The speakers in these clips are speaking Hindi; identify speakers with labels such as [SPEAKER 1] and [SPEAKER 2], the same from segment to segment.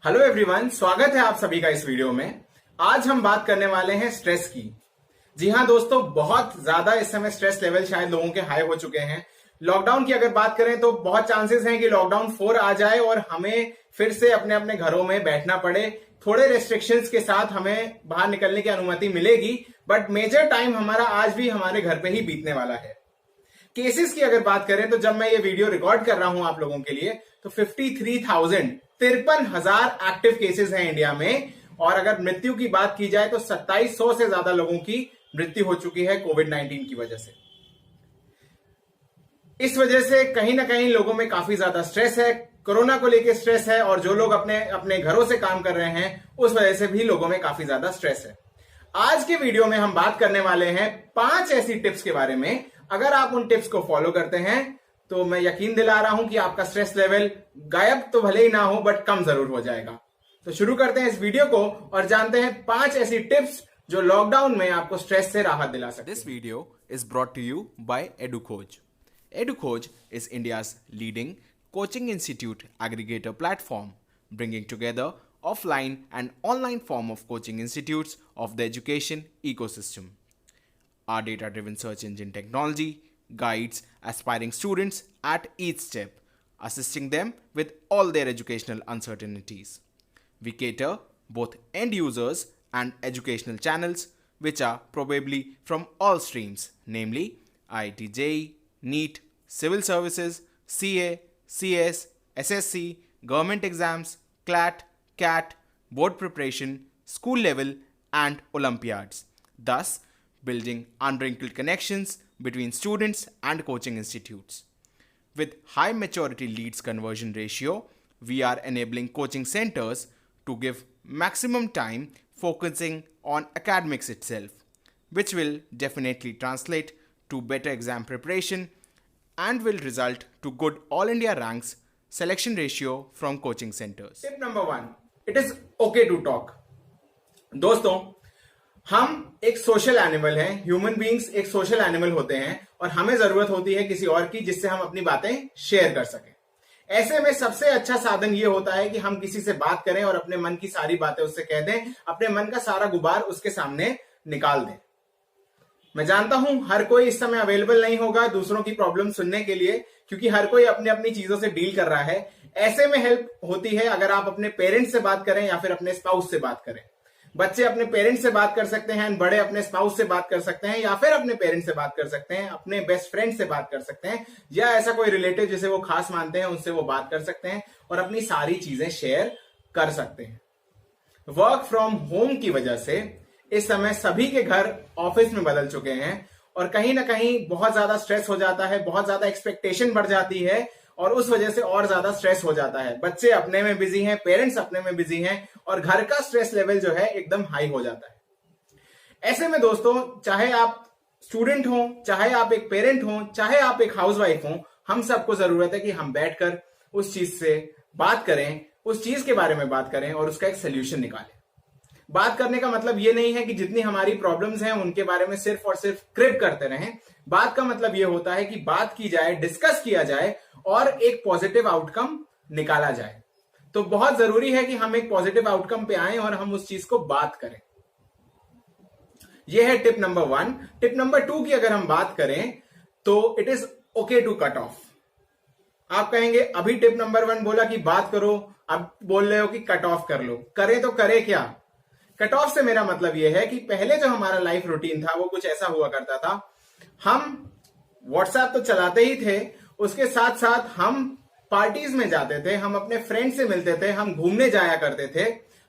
[SPEAKER 1] हेलो एवरीवन, स्वागत है आप सभी का इस वीडियो में। आज हम बात करने वाले हैं स्ट्रेस की। जी हाँ दोस्तों, बहुत ज्यादा इस समय स्ट्रेस लेवल शायद लोगों के हाई हो चुके हैं। लॉकडाउन की अगर बात करें तो बहुत चांसेस हैं कि लॉकडाउन 4 आ जाए और हमें फिर से अपने अपने घरों में बैठना पड़े। थोड़े रेस्ट्रिक्शंस के साथ हमें बाहर निकलने की अनुमति मिलेगी, बट मेजर टाइम हमारा आज भी हमारे घर पे ही बीतने वाला है। केसेस की अगर बात करें तो जब मैं ये वीडियो रिकॉर्ड कर रहा हूं आप लोगों के लिए तो 53,000 एक्टिव केसेस हैं इंडिया में। और अगर मृत्यु की बात की जाए तो 2700 से ज्यादा लोगों की मृत्यु हो चुकी है कोविड-19 की वजह से। इस वजह से कहीं ना कहीं लोगों में काफी ज्यादा स्ट्रेस है, कोरोना को लेकर स्ट्रेस है, और जो लोग अपने अपने घरों से काम कर रहे हैं उस वजह से भी लोगों में काफी ज्यादा स्ट्रेस है। आज के वीडियो में हम बात करने वाले हैं 5 ऐसी टिप्स के बारे में। अगर आप उन टिप्स को फॉलो करते हैं तो मैं यकीन दिला रहा हूं कि आपका स्ट्रेस लेवल गायब तो भले ही ना हो बट कम जरूर हो जाएगा। तो शुरू करते हैं इस वीडियो को और जानते हैं 5 ऐसी टिप्स जो लॉकडाउन में आपको स्ट्रेस से राहत दिला सकते हैं।
[SPEAKER 2] This video is brought to you by EduKoj. EduKoj is India's leading coaching institute aggregator platform, bringing together offline and online form of coaching institutes of the education ecosystem. Our data-driven search engine technology guides aspiring students at each step, assisting them with all their educational uncertainties. We cater both end users and educational channels which are probably from all streams, namely IIT JEE, NEET, Civil Services, CA, CS, SSC, government exams, CLAT, CAT, board preparation, school level and Olympiads, thus building unwrinkled connections between students and coaching institutes. With high maturity leads conversion ratio, we are enabling coaching centers to give maximum time focusing on academics itself, which will definitely translate to better exam preparation and will result to good All India ranks selection ratio from coaching centers.
[SPEAKER 1] Tip number 1, it is okay to talk. दोस्तों, हम एक सोशल एनिमल हैं, ह्यूमन बीइंग्स एक सोशल एनिमल होते हैं और हमें जरूरत होती है किसी और की जिससे हम अपनी बातें शेयर कर सकें। ऐसे में सबसे अच्छा साधन ये होता है कि हम किसी से बात करें और अपने मन की सारी बातें उससे कह दें, अपने मन का सारा गुबार उसके सामने निकाल दें। मैं जानता हूं हर कोई इस समय अवेलेबल नहीं होगा दूसरों की प्रॉब्लम सुनने के लिए, क्योंकि हर कोई अपनी अपनी चीजों से डील कर रहा है। ऐसे में हेल्प होती है अगर आप अपने पेरेंट्स से बात करें या फिर अपने स्पाउस से बात करें। बच्चे अपने पेरेंट्स से बात कर सकते हैं, बड़े अपने स्पाउस से बात कर सकते हैं, या फिर अपने पेरेंट्स से बात कर सकते हैं, अपने बेस्ट फ्रेंड से बात कर सकते हैं, या ऐसा कोई रिलेटिव जिसे वो खास मानते हैं उनसे वो बात कर सकते हैं और अपनी सारी चीजें शेयर कर सकते हैं। वर्क फ्रॉम होम की वजह से इस समय सभी के घर ऑफिस में बदल चुके हैं और कहीं ना कहीं बहुत ज्यादा स्ट्रेस हो जाता है, बहुत ज्यादा एक्सपेक्टेशन बढ़ जाती है और उस वजह से और ज्यादा स्ट्रेस हो जाता है। बच्चे अपने में बिजी हैं, पेरेंट्स अपने में बिजी हैं और घर का स्ट्रेस लेवल जो है एकदम हाई हो जाता है। ऐसे में दोस्तों, चाहे आप स्टूडेंट हो, चाहे आप एक पेरेंट हो, चाहे आप एक हाउसवाइफ हो, हम सबको जरूरत है कि हम बैठकर उस चीज से बात करें, उस चीज के बारे में बात करें और उसका एक सोल्यूशन निकालें। बात करने का मतलब ये नहीं है कि जितनी हमारी प्रॉब्लम्स हैं उनके बारे में सिर्फ और सिर्फ क्रिप करते रहें। बात का मतलब ये होता है कि बात की जाए, डिस्कस किया जाए और एक पॉजिटिव आउटकम निकाला जाए। तो बहुत जरूरी है कि हम एक पॉजिटिव आउटकम पे आए और हम उस चीज को बात करें। यह है टिप नंबर 1। टिप नंबर 2 की अगर हम बात करें तो it is okay to cut off. आप कहेंगे अभी टिप नंबर 1 बोला कि बात करो, अब बोल रहे हो कि कट ऑफ कर लो। करे तो करे क्या? कट ऑफ से मेरा मतलब यह है कि पहले जो हमारा लाइफ रूटीन था वो कुछ ऐसा हुआ करता था। हम व्हाट्सएप तो चलाते ही थे, उसके साथ साथ हम पार्टीज में जाते थे, हम अपने फ्रेंड से मिलते थे, हम घूमने जाया करते थे,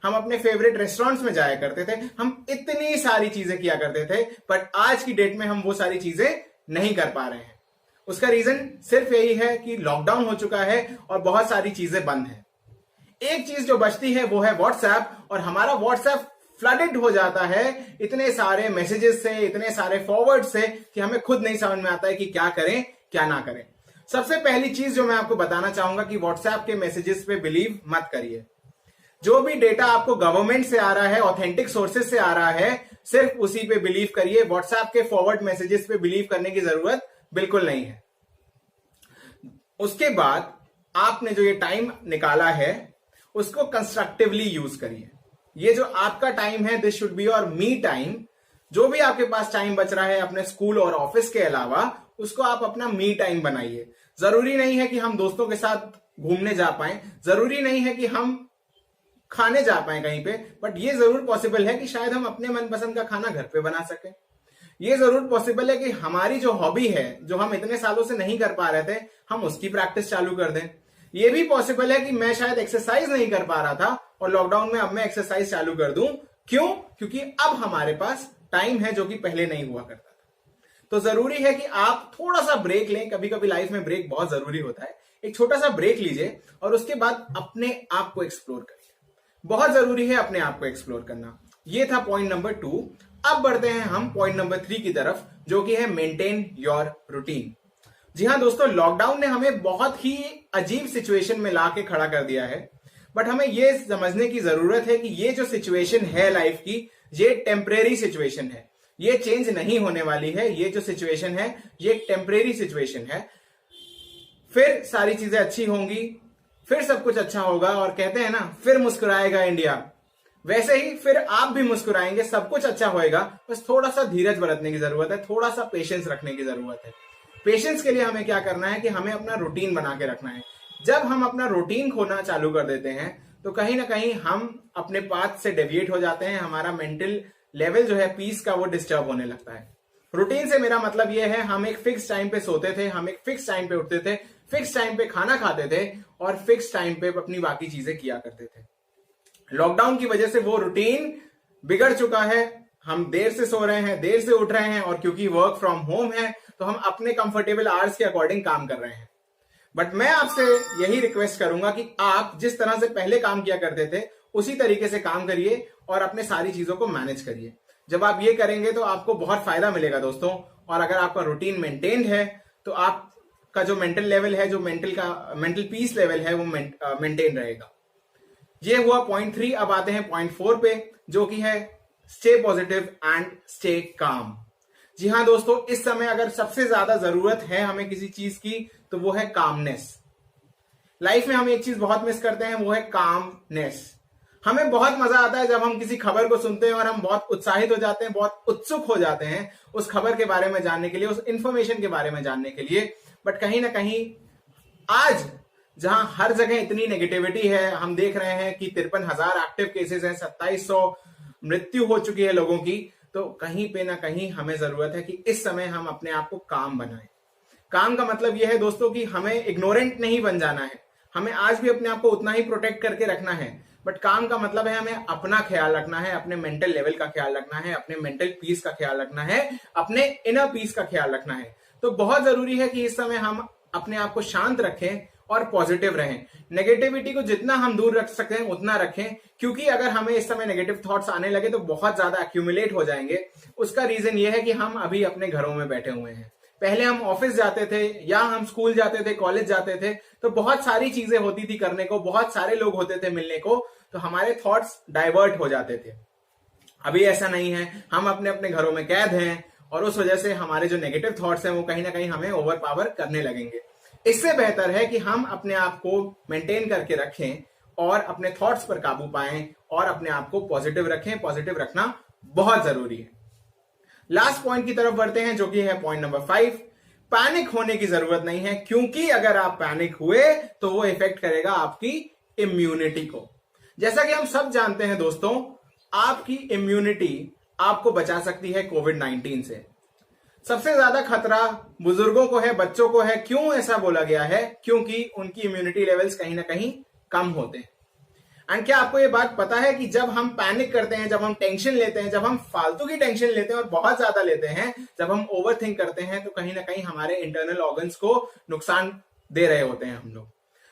[SPEAKER 1] हम अपने फेवरेट रेस्टोरेंट्स में जाया करते थे, हम इतनी सारी चीजें किया करते थे। बट आज की डेट में हम वो सारी चीजें नहीं कर पा रहे हैं। उसका रीजन सिर्फ यही है कि लॉकडाउन हो चुका है और बहुत सारी चीजें बंद हैं। एक चीज जो बचती है वो है व्हाट्सएप, और हमारा व्हाट्सएप फ्लडेड हो जाता है इतने सारे मैसेजेस से, इतने सारे फॉरवर्ड से कि हमें खुद नहीं समझ में आता है कि क्या करें क्या ना करें। सबसे पहली चीज जो मैं आपको बताना चाहूंगा कि व्हाट्सएप के मैसेजेस पे बिलीव मत करिए। जो भी डेटा आपको गवर्नमेंट से आ रहा है, ऑथेंटिक सोर्सेज से आ रहा है, सिर्फ उसी पे बिलीव करिए। व्हाट्सएप के फॉरवर्ड मैसेजेस पे बिलीव करने की जरूरत बिल्कुल नहीं है। उसके बाद आपने जो ये टाइम निकाला है उसको कंस्ट्रक्टिवली यूज करिए। ये जो आपका टाइम है, this should be your me time. जो भी आपके पास टाइम बच रहा है अपने स्कूल और ऑफिस के अलावा, उसको आप अपना मी टाइम बनाइए। जरूरी नहीं है कि हम दोस्तों के साथ घूमने जा पाए, जरूरी नहीं है कि हम खाने जा पाए कहीं पे, बट ये जरूर पॉसिबल है कि शायद हम अपने मनपसंद का खाना घर पे बना सकें। ये जरूर पॉसिबल है कि हमारी जो हॉबी है, जो हम इतने सालों से नहीं कर पा रहे थे, हम उसकी प्रैक्टिस चालू कर दें। ये भी पॉसिबल है कि मैं शायद एक्सरसाइज नहीं कर पा रहा था और लॉकडाउन में अब मैं एक्सरसाइज चालू कर दूं। क्यों? क्योंकि अब हमारे पास टाइम है जो कि पहले नहीं हुआ करता था। तो जरूरी है कि आप थोड़ा सा ब्रेक लें। कभी कभी लाइफ में ब्रेक बहुत जरूरी होता है। एक छोटा सा ब्रेक लीजिए और उसके बाद अपने आप को एक्सप्लोर करिए। बहुत जरूरी है अपने आप को एक्सप्लोर करना। ये था पॉइंट नंबर 2। अब बढ़ते हैं हम पॉइंट नंबर 3 की तरफ, जो कि है मेंटेन योर रूटीन। जी हाँ दोस्तों, लॉकडाउन ने हमें बहुत ही अजीब सिचुएशन में ला के खड़ा कर दिया है, बट हमें ये समझने की जरूरत है कि ये जो सिचुएशन है लाइफ की, ये टेम्परेरी सिचुएशन है। ये चेंज नहीं होने वाली है। ये जो सिचुएशन है, ये एक टेम्परेरी सिचुएशन है। फिर सारी चीजें अच्छी होंगी, फिर सब कुछ अच्छा होगा, और कहते हैं ना, फिर मुस्कुराएगा इंडिया। वैसे ही फिर आप भी मुस्कुराएंगे, सब कुछ अच्छा होएगा। बस थोड़ा सा धीरज बरतने की जरूरत है, थोड़ा सा पेशेंस रखने की जरूरत है। पेशेंस के लिए हमें क्या करना है कि हमें अपना रूटीन बना के रखना है। जब हम अपना रूटीन खोना चालू कर देते हैं तो कहीं ना कहीं हम अपने पाथ से डेविएट हो जाते हैं। हमारा मेंटल लेवल जो है पीस का, वो डिस्टर्ब होने लगता है। रूटीन से मेरा मतलब ये है, हम एक फिक्स टाइम पे सोते थे, हम एक फिक्स टाइम पे उठते थे, फिक्स टाइम पे खाना खाते थे और फिक्स टाइम पे अपनी बाकी चीजें किया करते थे। लॉकडाउन की वजह से वो रूटीन बिगड़ चुका है। हम देर से सो रहे हैं, देर से उठ रहे हैं, और क्योंकि वर्क फ्रॉम होम है तो हम अपने कंफर्टेबल आवर्स के अकॉर्डिंग काम कर रहे हैं। बट मैं आपसे यही रिक्वेस्ट करूंगा कि आप जिस तरह से पहले काम किया करते थे उसी तरीके से काम करिए और अपने सारी चीजों को मैनेज करिए। जब आप ये करेंगे तो आपको बहुत फायदा मिलेगा दोस्तों। और अगर आपका रूटीन मेंटेन्ड है तो आपका जो मेंटल लेवल है, जो मेंटल पीस लेवल है, वो मेंटेन रहेगा। ये हुआ पॉइंट 3। अब आते हैं पॉइंट 4 पे, जो कि है stay positive and stay calm. जी हाँ दोस्तों, इस समय अगर सबसे ज्यादा जरूरत है हमें किसी चीज की, तो वो है कामनेस। लाइफ में हम एक चीज बहुत मिस करते हैं, वो है कामनेस। हमें बहुत मजा आता है जब हम किसी खबर को सुनते हैं और हम बहुत उत्साहित हो जाते हैं, बहुत उत्सुक हो जाते हैं उस खबर के बारे में जानने के लिए, उस इंफॉर्मेशन के बारे में जानने के लिए। बट कहीं ना कहीं आज जहां हर जगह इतनी नेगेटिविटी है, हम देख रहे हैं कि 53,000 एक्टिव केसेस हैं, 2700 मृत्यु हो चुकी है लोगों की। तो कहीं पे ना कहीं हमें जरूरत है कि इस समय हम अपने आप को काम बनाएं। काम का मतलब यह है दोस्तों कि हमें इग्नोरेंट नहीं बन जाना है। हमें आज भी अपने आप को उतना ही प्रोटेक्ट करके रखना है। बट काम का मतलब है हमें अपना ख्याल रखना है, अपने मेंटल लेवल का ख्याल रखना है, अपने मेंटल पीस का ख्याल रखना है, अपने इनर पीस का ख्याल रखना है। तो बहुत जरूरी है कि इस समय हम अपने आप को शांत रखें और पॉजिटिव रहें। नेगेटिविटी को जितना हम दूर रख सकें उतना रखें, क्योंकि अगर हमें इस समय नेगेटिव थॉट्स आने लगे तो बहुत ज्यादा एक्यूमुलेट हो जाएंगे। उसका रीजन ये है कि हम अभी अपने घरों में बैठे हुए हैं। पहले हम ऑफिस जाते थे या हम स्कूल जाते थे, कॉलेज जाते थे, तो बहुत सारी चीजें होती थी करने को, बहुत सारे लोग होते थे मिलने को, तो हमारे थॉट्स डाइवर्ट हो जाते थे। अभी ऐसा नहीं है, हम अपने अपने घरों में कैद हैं और उस वजह से हमारे जो नेगेटिव थॉट्स हैं वो कहीं ना कहीं हमें ओवर पावर करने लगेंगे। इससे बेहतर है कि हम अपने आप को मेंटेन करके रखें और अपने थॉट्स पर काबू पाएं और अपने आप को पॉजिटिव रखें। पॉजिटिव रखना बहुत जरूरी है। लास्ट पॉइंट की तरफ बढ़ते हैं, जो कि है पॉइंट नंबर 5। पैनिक होने की जरूरत नहीं है, क्योंकि अगर आप पैनिक हुए तो वो इफेक्ट करेगा आपकी इम्यूनिटी को। जैसा कि हम सब जानते हैं दोस्तों, आपकी इम्यूनिटी आपको बचा सकती है कोविड-19 से। सबसे ज्यादा खतरा बुजुर्गों को है, बच्चों को है। क्यों ऐसा बोला गया है? क्योंकि उनकी इम्यूनिटी लेवल्स कहीं ना कहीं कम होते हैं। एंड क्या आपको ये बात पता है कि जब हम पैनिक करते हैं, जब हम टेंशन लेते हैं, जब हम फालतू की टेंशन लेते हैं और बहुत ज्यादा लेते हैं, जब हम ओवर थिंक करते हैं, तो कहीं ना कहीं हमारे इंटरनल ऑर्गन्स को नुकसान दे रहे होते हैं हम लोग।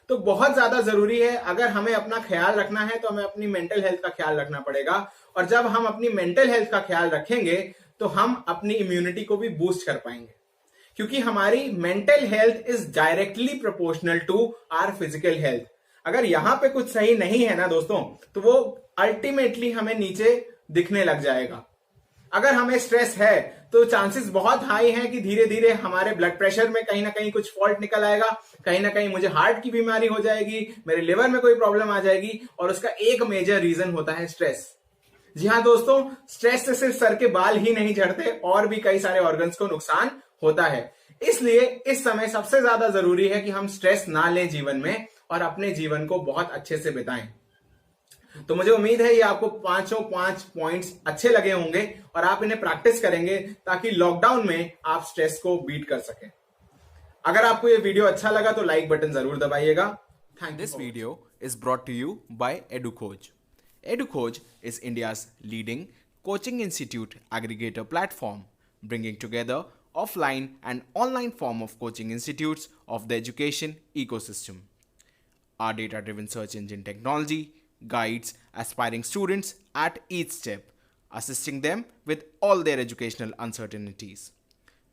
[SPEAKER 1] तो बहुत ज्यादा जरूरी है, अगर हमें अपना ख्याल रखना है तो हमें अपनी मेंटल हेल्थ का ख्याल रखना पड़ेगा। और जब हम अपनी मेंटल हेल्थ का ख्याल रखेंगे तो हम अपनी इम्यूनिटी को भी बूस्ट कर पाएंगे, क्योंकि हमारी mental health is directly proportional to our physical health. अगर यहां पे कुछ सही नहीं है ना दोस्तों, तो वो अल्टीमेटली हमें नीचे दिखने लग जाएगा। अगर हमें स्ट्रेस है तो चांसेस बहुत हाई हैं कि धीरे धीरे हमारे ब्लड प्रेशर में कहीं ना कहीं कुछ फॉल्ट निकल आएगा, कहीं ना कहीं मुझे हार्ट की बीमारी हो जाएगी, मेरे लिवर में कोई प्रॉब्लम आ जाएगी, और उसका एक मेजर रीजन होता है स्ट्रेस। जी हाँ दोस्तों, स्ट्रेस से सिर्फ सर के बाल ही नहीं झड़ते, और भी कई सारे ऑर्गन्स को नुकसान होता है। इसलिए इस समय सबसे ज्यादा जरूरी है कि हम स्ट्रेस ना लें जीवन में और अपने जीवन को बहुत अच्छे से बिताएं। तो मुझे उम्मीद है ये आपको पांचों 5 पॉइंट्स अच्छे लगे होंगे और आप इन्हें प्रैक्टिस करेंगे ताकि लॉकडाउन में आप स्ट्रेस को बीट कर सकें। अगर आपको ये वीडियो अच्छा लगा तो लाइक बटन जरूर दबाइएगा। Thank you.
[SPEAKER 2] This video is brought to you by EduCoach. EduCoach is India's leading coaching institute aggregator platform, bringing together offline and online form of coaching institutes of the education ecosystem. Our data-driven search engine technology guides aspiring students at each step, assisting them with all their educational uncertainties.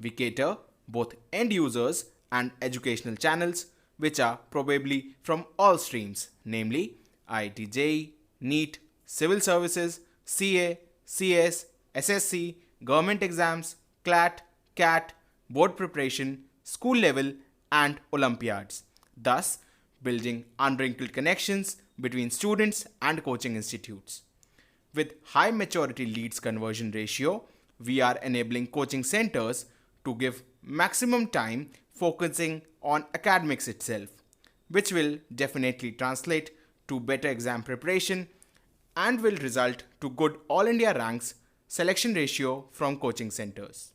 [SPEAKER 2] We cater both end users and educational channels, which are probably from all streams, namely IIT JEE, NEET, civil services, CA, CS, SSC, government exams, CLAT, CAT, board preparation, school level, and Olympiads, thus building unwrinkled connections between students and coaching institutes. With high maturity leads conversion ratio, we are enabling coaching centers to give maximum time focusing on academics itself, which will definitely translate to better exam preparation and will result to good All India ranks selection ratio from coaching centers.